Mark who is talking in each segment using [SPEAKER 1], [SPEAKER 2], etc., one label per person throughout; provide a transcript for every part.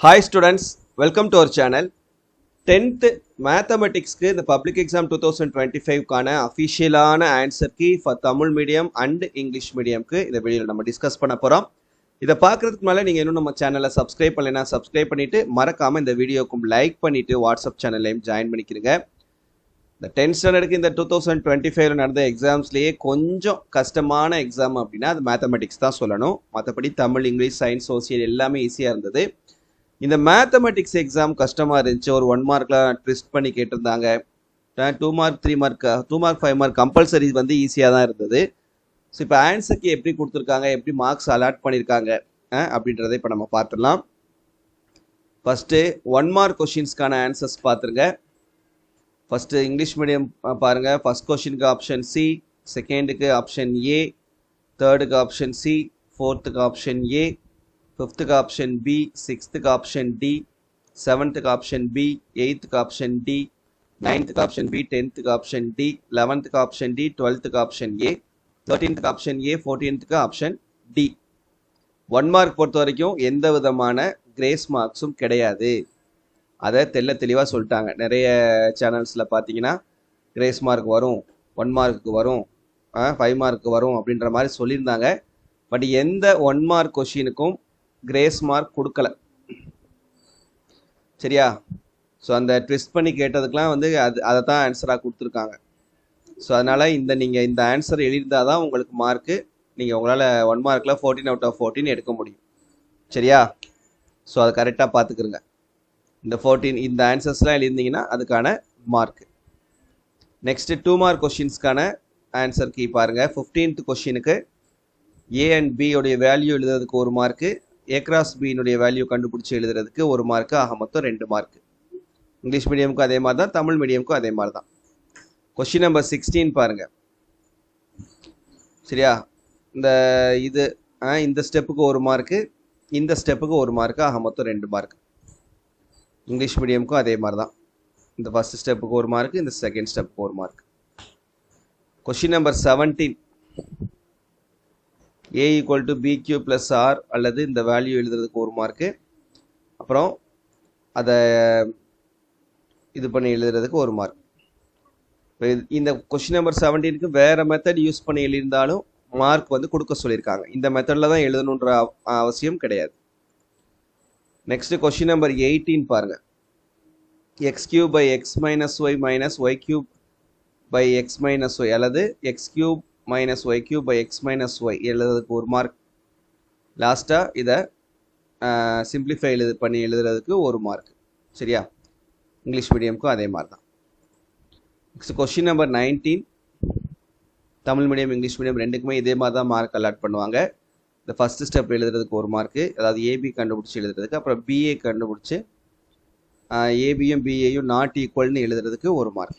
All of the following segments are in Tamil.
[SPEAKER 1] Hi students, welcome to our channel. 10th Mathematics ku the public exam 2025 கான அஃபிஷியலான answer key for Tamil medium and English மீடியம்க்கு இந்த வீடியோவில் நம்ம டிஸ்கஸ் பண்ண போகிறோம். இதை பார்க்குறதுக்கு மேலே நீங்கள் இன்னும் நம்ம சேனலை சப்ஸ்கிரைப் பண்ணலைன்னா சப்ஸ்கிரைப் பண்ணிவிட்டு மறக்காமல் இந்த வீடியோக்கும் லைக் பண்ணிவிட்டு வாட்ஸ்அப் சேனல்லையும் ஜாயின் பண்ணிக்கிறீங்க. இந்த 10th ஸ்டாண்டர்டுக்கு இந்த 2025 நடந்த எக்ஸாம்ஸ்லேயே கொஞ்சம் கஷ்டமான எக்ஸாம் அப்படின்னா அது மேத்தமெட்டிக்ஸ் தான் சொல்லணும். மற்றபடி தமிழ், இங்கிலீஷ், சயின்ஸ், சோசியல் எல்லாமே ஈஸியாக இருந்தது. இந்த மேத்தமெட்டிக்ஸ் எக்ஸாம் கஷ்டமாக இருந்துச்சு. ஒரு 1 மார்க்கில் ட்விஸ்ட் பண்ணி கேட்டிருந்தாங்க. 2 mark 3 mark 2 mark 5 mark compulsory வந்து ஈஸியாக தான் இருந்தது. ஸோ இப்போ ஆன்சருக்கு எப்படி கொடுத்துருக்காங்க, எப்படி மார்க்ஸ் அலாட் பண்ணியிருக்காங்க அப்படின்றத இப்போ நம்ம பார்த்துடலாம். ஃபஸ்ட்டு 1 மார்க் கொஷின்ஸ்க்கான ஆன்சர்ஸ் பார்த்துருங்க. ஃபஸ்ட்டு இங்கிலீஷ் மீடியம் பாருங்கள். ஃபஸ்ட் கொஷினுக்கு ஆப்ஷன் சி, செகண்டுக்கு ஆப்ஷன் ஏ, தேர்டுக்கு ஆப்ஷன் சி, ஃபோர்த்துக்கு ஆப்ஷன் ஏ, ஃபிஃப்த்துக்கு ஆப்ஷன் பி, சிக்ஸ்த்துக்கு ஆப்ஷன் டி, செவன்த்துக்கு ஆப்ஷன் பி, எயித்துக்கு ஆப்ஷன் டி, நைன்த்துக்கு ஆப்ஷன் பி, 10த்துக்கு ஆப்ஷன் டி, 11த்துக்கு ஆப்ஷன் டி, 12த்துக்கு ஆப்ஷன் ஏ, 13த்துக்கு ஆப்ஷன் ஏ, 14த்துக்கு ஆப்ஷன் டி. 1 மார்க் பொறுத்த வரைக்கும் எந்த விதமான கிரேஸ் மார்க்ஸும் கிடையாது. அதை தெளிவாக சொல்லிட்டாங்க. நிறைய சேனல்ஸில் பார்த்தீங்கன்னா கிரேஸ் மார்க் வரும், 1 மார்க்குக்கு வரும், 5 மார்க்கு வரும் அப்படின்ற மாதிரி சொல்லியிருந்தாங்க. பட் எந்த 1 மார்க் கொஷினுக்கும் கிரேஸ் மார்க் கொடுக்கல, சரியா? ஸோ அந்த ட்விஸ்ட் பண்ணி கேட்டதுக்கெலாம் வந்து அதை தான் ஆன்சராக கொடுத்துருக்காங்க. ஸோ அதனால் நீங்கள் இந்த ஆன்சர் எழுதியிருந்தால் தான் உங்களுக்கு மார்க்கு. நீங்கள் உங்களால் 1 மார்க்கில் 14 out of 14 எடுக்க முடியும், சரியா? ஸோ அதை கரெக்டாக பார்த்துக்குருங்க. இந்த 14 இந்த ஆன்சர்ஸ்லாம் எழுதிருந்தீங்கன்னா அதுக்கான மார்க்கு. நெக்ஸ்ட்டு 2 மார்க் கொஷின்ஸ்க்கான ஆன்சர் கீ பாருங்கள். 15th கொஷினுக்கு ஏ அண்ட் பி உடைய வேல்யூ எழுதுறதுக்கு 1 மார்க்கு, ஏ கிராஸ் பியினுடைய வேல்யூ கண்டுபிடிச்சி எழுதுறதுக்கு 1 மார்க்கு, ஆக மொத்தம் 2 மார்க்கு. இங்கிலீஷ் மீடியமுக்கும் அதே மாதிரி தான், தமிழ் மீடியமுக்கும் அதே மாதிரி தான். கொஸ்டின் நம்பர் 16 பாருங்க, சரியா? இந்த ஸ்டெப்புக்கு 1 மார்க்கு, இந்த ஸ்டெப்புக்கு 1 மார்க்கு, ஆக மொத்தம் 2 மார்க்கு. இங்கிலீஷ் மீடியமுக்கும் அதே மாதிரி தான். இந்த ஃபர்ஸ்ட் ஸ்டெப்புக்கு 1 மார்க்கு, இந்த செகண்ட் ஸ்டெப்புக்கு 1 mark. Question number 17, a equal to B Q plus R அல்லது இந்த வேல்யூ எழுதுறதுக்கு 1 மார்க்கு, அப்புறம் அதை இது பண்ணி எழுதுறதுக்கு 1 மார்க். இந்த கொஸ்டின் நம்பர் 17க்கு வேறு மெத்தட் யூஸ் பண்ணி எழுதியிருந்தாலும் மார்க் வந்து கொடுக்க சொல்லியிருக்காங்க. இந்த மெத்தடில் தான் எழுதணுன்ற அவசியம் கிடையாது. நெக்ஸ்ட் கொஸ்டின் நம்பர் 18 பாருங்க. X cube by x minus y cube by x minus y அல்லது x cube minus y cube by x minus y எழுதுறதுக்கு 1 மார்க். லாஸ்ட்டாக இதை சிம்பிளிஃபை பண்ணி எழுதுறதுக்கு 1 மார்க், சரியா? இங்கிலீஷ் மீடியமுக்கும் அதே மாதிரி தான். Next question number 19, Tamil medium English medium ரெண்டுக்குமே இதே மாதிரி தான் மார்க் அலாட் பண்ணுவாங்க. இந்த ஃபஸ்ட்டு ஸ்டெப் எழுதுறதுக்கு 1 மார்க்கு, அதாவது ஏபி கண்டுபிடிச்சி எழுதுறதுக்கு, அப்புறம் பிஏ கண்டுபிடிச்சி ஏபியும் பிஏயும் நாட் ஈக்குவல்னு எழுதுறதுக்கு 1 மார்க்.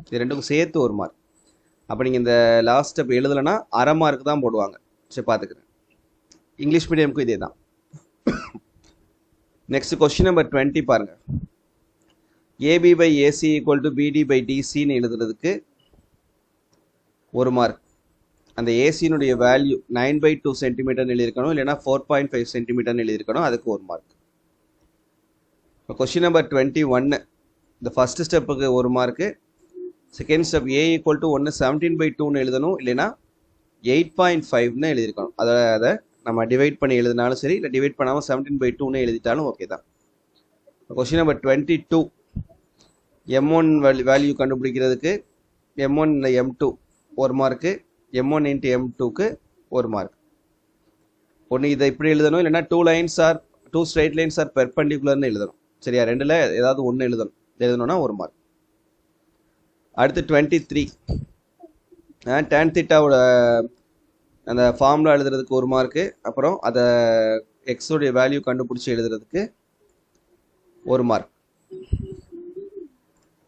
[SPEAKER 1] இது ரெண்டுக்கும் சேர்த்து 1 மார்க். அப்போ நீங்கள் இந்த லாஸ்ட் ஸ்டெப் எழுதலைன்னா அரை மார்க் தான் போடுவாங்க. சரி, பார்த்துக்கிறேன். இங்கிலீஷ் மீடியமுக்கும் இதே தான். நெக்ஸ்ட் கொஸ்டின் நம்பர் 20 பாருங்கள். AB by AC equal to BD by டிசின்னு எழுதுறதுக்கு 1 மார்க். அந்த ஏசியினுடைய வேல்யூ 9/2 சென்டிமீட்டர்னு எழுதியிருக்கணும், இல்லைன்னா 4.5 சென்டிமீட்டர்னு எழுதியிருக்கணும், அதுக்கு 1 மார்க். இப்போ கொஸ்டின் நம்பர் 21, இந்த ஃபஸ்ட்டு ஸ்டெப்புக்கு 1 mark, second step A equal to 17/2ன்னு எழுதணும், இல்லைன்னா 8.5ன்னு எழுதியிருக்கணும். அதை நம்ம டிவைட் பண்ணி எழுதினாலும் சரி, இல்லை டிவைட் பண்ணாமல் 17/2ன்னு எழுதிட்டாலும் ஓகே தான். கொஸ்டின் நம்பர் 22, M1 வேல்யூ கண்டுபிடிக்கிறதுக்கு M1 இல்லை M2 1 mark, M1 into M2க்கு 1 mark. ஒன்று இதை இப்படி எழுதணும், இல்லைன்னா 2 ஸ்ட்ரைட் லைன்ஸ் ஆர் பெர்பெண்டிகுலர்னு எழுதணும், சரியா? ரெண்டில் ஏதாவது ஒன்று எழுதணும்னா 1 மார்க். அடுத்து 23, tan தீட்டாவோட அந்த ஃபார்முலா எழுதுறதுக்கு 1 மார்க்கு, அப்புறம் அதை எக்ஸோடைய வேல்யூ கண்டுபிடிச்சி எழுதுறதுக்கு 1 மார்க்.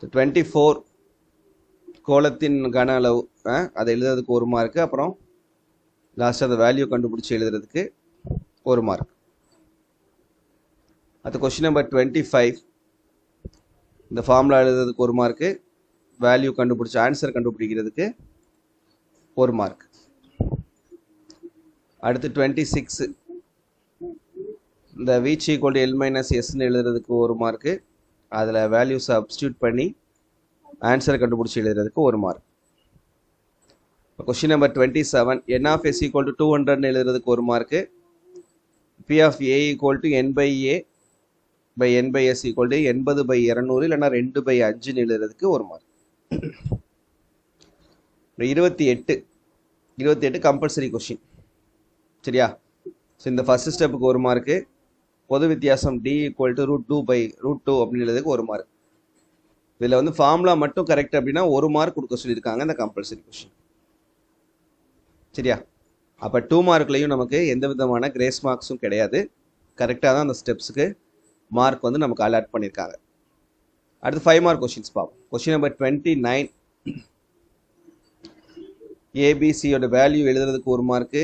[SPEAKER 1] 24, கோலத்தின் கன அளவு அதை எழுதுறதுக்கு 1 மார்க்கு, அப்புறம் லாஸ்ட் அந்த வேல்யூ கண்டுபிடிச்சி எழுதுறதுக்கு 1 மார்க். அது கொஸ்டின் நம்பர் 25, இந்த ஃபார்முலா எழுதுறதுக்கு 1 மார்க்கு, வேல்யூ கண்டுபிடிச்சி ஆன்சர் கண்டுபிடிக்கிறதுக்கு 1 மார்க். அடுத்து 26, இந்த which equal to L minus எஸ்ன்னு எழுதுறதுக்கு ஒரு மார்க்கு, அதில் வேல்யூ சப்ஸ்டியூட் பண்ணி ஆன்சரை கண்டுபிடிச்சி எழுதுறதுக்கு ஒரு mark. Question number 27, n of S equal to 200ன்னு எழுதுறதுக்கு ஒரு mark, P of A equal to n by A by n by S equal to 80/200 இல்லைன்னா 2/5ன்னு எழுதுறதுக்கு ஒரு மார்க். 28 compulsory question. சரியா? ஸோ இந்த ஃபர்ஸ்ட் ஸ்டெப்புக்கு ஒரு மார்க்கு, பொது வித்தியாசம் d ஈக்குவல் டு √2 அப்படின்னு எழுதுறதுக்கு ஒரு மார்க். இதில் வந்து ஃபார்முலா மட்டும் கரெக்ட் அப்படின்னா ஒரு மார்க் கொடுக்க சொல்லியிருக்காங்க இந்த கம்பல்சரி கொஸ்டின். சரியா? அப்போ 2 மார்க்லையும் நமக்கு எந்த விதமான கிரேஸ் மார்க்ஸும் கிடையாது. கரெக்டாக தான் அந்த ஸ்டெப்ஸுக்கு மார்க் வந்து நமக்கு அலாட் பண்ணியிருக்காங்க. அடுத்து 5 மார்க் கொஸ்டின்ஸ் பார்ப்போம். கொஸ்டின் நம்பர் 29, ஏபிசியோட வேல்யூ எழுதுறதுக்கு ஒரு மார்க்கு,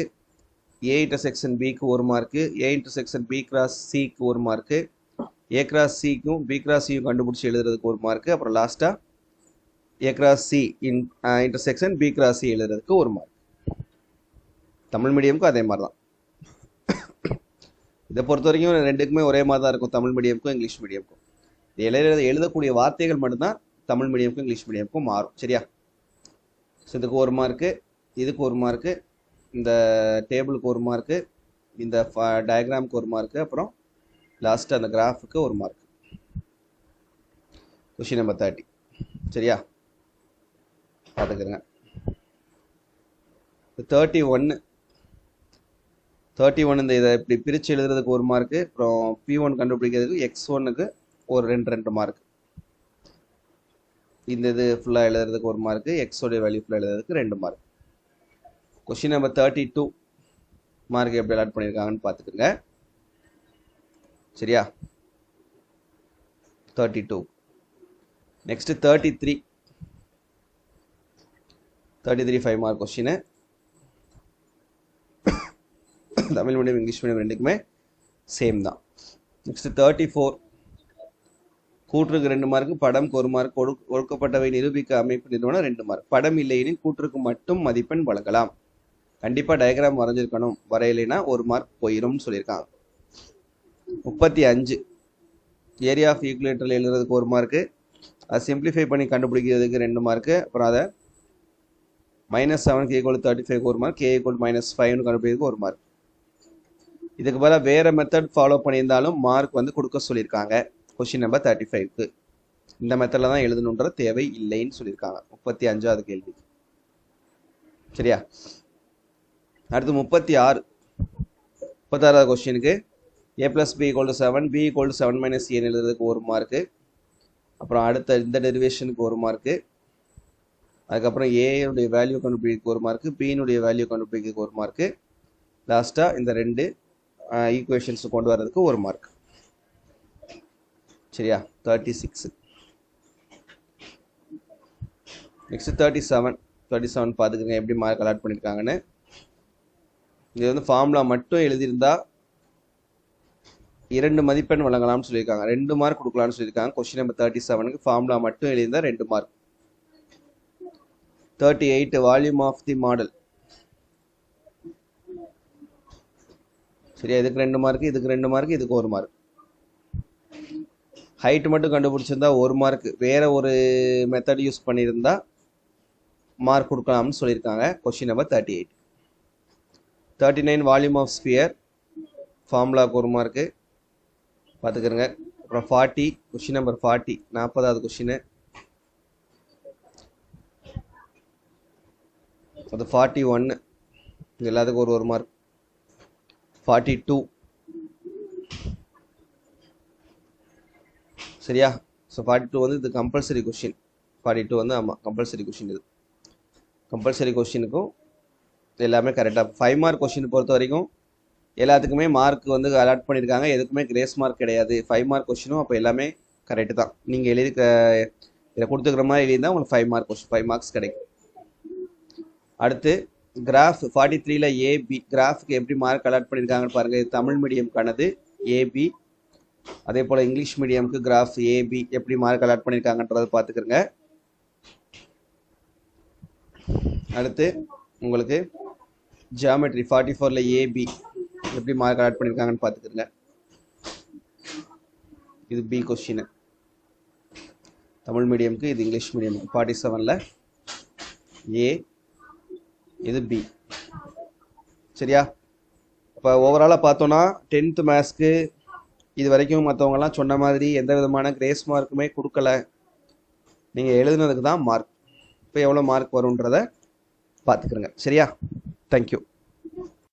[SPEAKER 1] ஏ இன்டர்செக்ஷன் பிக்கு ஒரு mark, A intersection B cross சிக்கு ஒரு மார்க்கு, ஏ கிராஸ் சிக்கும் பி கிராஸ் சியும் கண்டுபிடிச்சி எழுதுறதுக்கு ஒரு மார்க்கு, அப்புறம் லாஸ்ட்டாக A cross C intersection B cross C எழுதுறதுக்கு ஒரு மார்க். தமிழ் மீடியமுக்கும் அதே மாதிரி தான். இதை பொறுத்த வரைக்கும் ரெண்டுக்குமே ஒரே மாதிரி தான் இருக்கும், தமிழ் மீடியமுக்கும் இங்கிலீஷ் மீடியமுக்கும். எழுதக்கூடிய வார்த்தைகள் மட்டும்தான் தமிழ் மீடியமுக்கும் இங்கிலீஷ் மீடியமுக்கும் மாறும். சரியா? ஸோ இதுக்கு ஒரு மார்க்கு, இதுக்கு ஒரு மார்க்கு, இந்த டேபிளுக்கு ஒரு மார்க்கு, இந்த டயக்ராமுக்கு ஒரு மார்க்கு, அப்புறம் லாஸ்ட்டு அந்த கிராஃபுக்கு ஒரு மார்க். Question number 30. சரியா? பார்த்துக்கிறேங்க. 31 இந்த இதை இப்படி பிரித்து எழுதுறதுக்கு ஒரு மார்க்கு, அப்புறம் P1 கண்டுபிடிக்கிறதுக்கு X1க்கு ஒரு 2 மார்க். இந்த இது ஃபுல்லாக எழுதுறதுக்கு ஒரு மார்க்கு, எக்ஸோடைய வேல்யூ ஃபுல்லாக எழுதுறதுக்கு 2 மார்க். கொஸ்டின் நம்பர் 32 மார்க் எப்படி அலாட் பண்ணியிருக்காங்கன்னு பார்த்துக்குங்க. சரியா? 32. Next 33 5 mark question. Tamil medium English medium ரெண்டுக்குமே சேம் தான். நெக்ஸ்ட் 34 கூற்றுக்கு 2 மார்க்கு, படம்க்கு ஒரு மார்க், ஒடுக்கப்பட்டவை நிரூபிக்க அமைப்பு நிறுவனம் 2 மார்க். படம் இல்லையெனில் கூற்றுக்கு மட்டும் மதிப்பெண் வழங்கலாம். கண்டிப்பாக டயக்ராம் வரைஞ்சிருக்கணும், வரையலைன்னா ஒரு மார்க் போயிடும்னு சொல்லியிருக்காங்க. 35 ஏரியா ஆஃப் ஈக்குவேட்டரில் எழுதுறதுக்கு ஒரு மார்க்கு, அதை சிம்பிளிஃபை பண்ணி கண்டுபிடிக்கிறதுக்கு 2 மார்க்கு, அப்புறம் அதை -7 = 35 ஒரு மார்க், k = -5ன்னு கண்டுபிடிக்கிறதுக்கு ஒரு மார்க். இதுக்கு பதிலாக வேறு மெத்தட் ஃபாலோ பண்ணியிருந்தாலும் மார்க் வந்து கொடுக்க சொல்லியிருக்காங்க. கொஸ்டின் நம்பர் 35க்கு இந்த மெத்தடில் தான் எழுதணுன்ற தேவை இல்லைன்னு சொல்லியிருக்காங்க. 35வது கேள்வி. சரியா? அடுத்து 36வது கொஸ்டினுக்கு a + b = 7, b = 7 - a எழுதுறதுக்கு ஒரு மார்க்கு, அப்புறம் அடுத்த இந்த டெரிவேஷனுக்கு ஒரு மார்க்கு, அதுக்கப்புறம் ஏனுடைய வேல்யூ கண்டுபிடிக்கிறதுக்கு ஒரு மார்க்கு, பியினுடைய வேல்யூ கண்டுபிடிக்கிறதுக்கு ஒரு மார்க்கு, லாஸ்ட்டாக இந்த 2 ஈக்குவேஷன்ஸ் கொண்டு வர்றதுக்கு ஒரு மார்க். சரியா? 36. நெக்ஸ்ட் 37 பார்த்துக்கங்க எப்படி மார்க் அலாட் பண்ணியிருக்காங்கன்னு. இது வந்து ஃபார்முலா மட்டும் எழுதியிருந்தா 2 மதிப்பெண் வழங்கலாம்னு சொல்லியிருக்காங்க, 2 மார்க் கொடுக்கலாம்னு சொல்லியிருக்காங்க. கொஸ்டின் நம்பர் 37க்கு ஃபார்முலா மட்டும் எழுதியிருந்தா 2 mark. 38 volume of the model. சரியா? இதுக்கு 2 மார்க், இதுக்கு 2 மார்க், இதுக்கு ஒரு மார்க். ஹைட் மட்டும் கண்டுபிடிச்சிருந்தா ஒரு மார்க், வேற ஒரு மெத்தட் யூஸ் பண்ணியிருந்தா மார்க் கொடுக்கலாம்னு சொல்லியிருக்காங்க. Question number 38. 39 volume of sphere, ஃபார்முலாவுக்கு ஒரு மார்க்கு பார்த்துக்கிறங்க. அப்புறம் 40 கொஸ்டின் நம்பர் 40 40வது கொஸ்டின். அது 41 இது எல்லாத்துக்கும் ஒரு மார்க். 42. சரியா? ஸோ 42 வந்து இது கம்பல்சரி கொஸ்டின். 42 வந்து ஆமாம் கம்பல்சரி கொஸ்டின். இது கம்பல்சரி கொஸ்டினுக்கும் எல்லாமே கரெக்டாக. 5 மார்க் கொஸ்டின் பொறுத்த வரைக்கும் எல்லாத்துக்குமே மார்க் வந்து அலாட் பண்ணியிருக்காங்க, எதுக்குமே கிரேஸ் மார்க் கிடையாது. 5 மார்க் கொஸ்டினும் அப்போ எல்லாமே கரெக்டு தான். நீங்கள் இதில் கொடுத்துக்கிற மாதிரி எழுதியிருந்தால் உங்களுக்கு 5 மார்க் கொஸ்டின் 5 மார்க்ஸ் கிடைக்கும். அடுத்து கிராஃப் 43ல் ஏபி கிராஃப்க்கு எப்படி மார்க் அலாட் பண்ணியிருக்காங்கன்னு பாருங்கள். தமிழ் மீடியம்கானது ஏபி, அதே போல் இங்கிலீஷ் மீடியமுக்கு கிராஃப் ஏபி எப்படி மார்க் அலாட் பண்ணியிருக்காங்கன்றதை பார்த்துக்கிறங்க. அடுத்து உங்களுக்கு ஜியாமெட்ரி 44ல் ஏபி எப்படி மார்க் அலாட் பண்ணியிருக்காங்கன்னு பார்த்துக்கிறங்க. இது பி கொஸ்டின். தமிழ் மீடியமுக்கு இது இங்கிலீஷ் மீடியமுக்கு 47ல் ஏ, இது பி. சரியா? இப்போ ஓவராலாக பார்த்தோன்னா 10th மேத்ஸ்க்கு இது வரைக்கும் மற்றவங்கலாம் சொன்ன மாதிரி எந்த விதமான கிரேஸ் மார்க்குமே கொடுக்கல. நீங்கள் எழுதுனதுக்கு தான் மார்க். இப்போ எவ்வளோ மார்க் வரும்ன்றதை பார்த்துக்கிறங்க. சரியா? தேங்க்யூ.